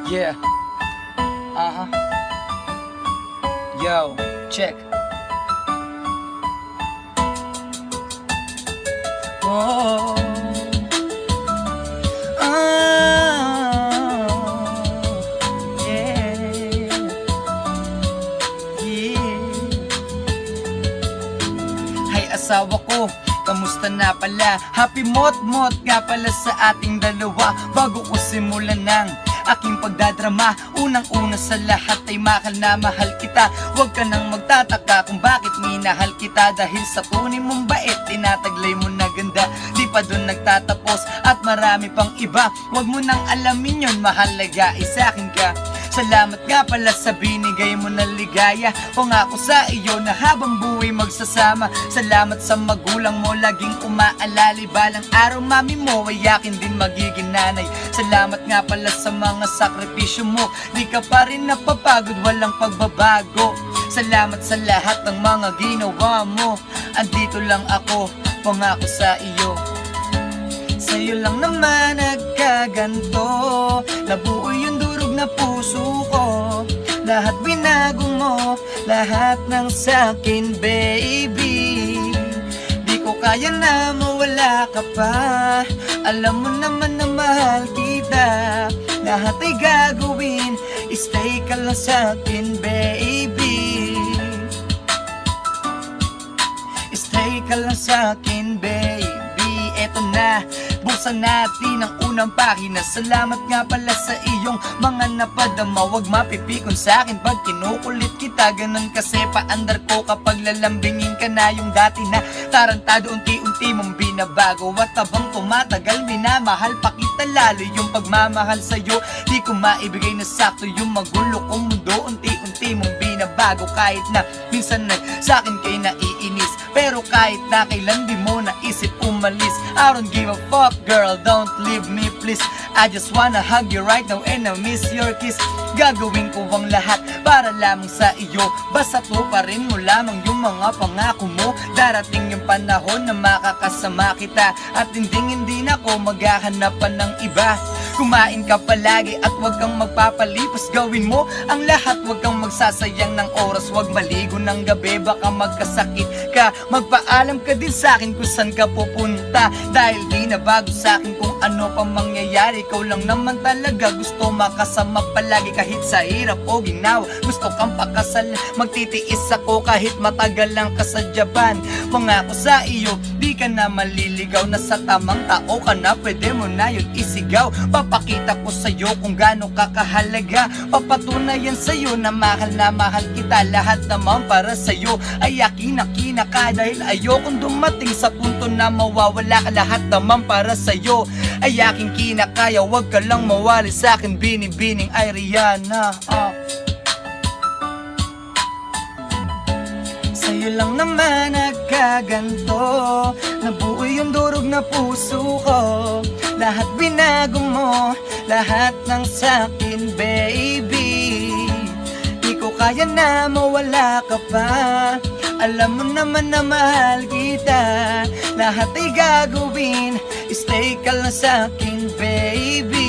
Yeah. Yo, check. Oh. Yeah. Yeah. Hay asawa ko, kamusta na pala? Happy mot-mot nga pala sa ating dalawa. Bago ko simulan ng aking pagdadrama, unang-una sa lahat ay mahal na mahal kita. Huwag ka nang magtataka kung bakit minahal kita. Dahil sa tunay mong bait, tinataglay mo na ganda. Di pa dun nagtatapos at marami pang iba. Huwag mo nang alamin yun, mahalaga ay sa'kin ka. Salamat nga pala sa binigay mo na ligaya. Pangako sa iyo na habang buhay magsasama. Salamat sa magulang mo, laging umaalali. Balang araw mami mo ay akin din magiging nanay. Salamat nga pala sa mga sakripisyo mo. Di ka pa rin napapagod, walang pagbabago. Salamat sa lahat ng mga ginawa mo. Andito lang ako, pangako sa iyo. Sa'yo lang naman nagkaganto. Nabuo yung durog na puso ko. Lahat binago mo, lahat ng sa'kin, baby. Di ko kaya na mawala ka pa. Alam mo naman na mahal kita. Lahat ay gagawin, stay ka lang sa'kin, baby. Stay ka lang sa'kin, baby. Eto na, buksan natin ang unang pahina. Salamat nga pala sa iyong mga napadama. Huwag mapipikon sa akin pag kinukulit kita. Ganun kasi paandar ko kapag lalambingin ka na. Yung dati na tarantado, unti-unti mong binabago. At habang tumatagal, minamahal pa kita lalo. Yung pagmamahal sa'yo, di ko maibigay na sakto. Yung magulo kong mundo, unti-unti mong binabago. Kahit na minsan sa'kin kayo naiinis, pero kahit na kailan di mo naisip umalis. I don't give a fuck, girl, don't leave me please. I just wanna hug you right now and I miss your kiss. Gagawin ko ang lahat para lamang sa iyo. Basta tuparin mo lamang yung mga pangako mo. Darating yung panahon na makakasama kita. At hindi na ako maghahanapan ng iba. Kumain ka palagi at huwag kang magpapalipas. Gawin mo ang lahat, huwag kang magsasayang ng oras. Huwag maligo ng gabi, baka magkasakit ka. Magpaalam ka din sa'kin kung saan ka pupunta. Dahil di na bago sa'kin kung ano pa mangyayari. Ikaw lang naman talaga gusto makasama palagi. Kahit sa hirap o ginawa, gusto kang pakasal. Magtitiis ako kahit matagal lang kasadyaban. Pangako sa iyo, di ka na maliligaw. Nasa tamang tao ka na, pwede mo na yun isigaw. Papakita ko sa'yo kung gaano ka kahalaga. Papatunayan sa'yo na mahal kita. Lahat naman para sa'yo ay akin na kinaka. Dahil ayokong dumating sa punto na mawawala ka. Lahat naman para sa'yo ay aking kinakaya. Huwag ka lang mawali sa'kin, binibining ay Rihanna. Sa'yo lang naman nagkaganto. Nabuo yung durog na puso ko. Lahat binago mo, lahat ng sa'kin, baby. Di ko kaya na mawala ka pa. Alam mo naman na mahal kita. Lahat ay gagawin, stay ka lang sa'kin, baby.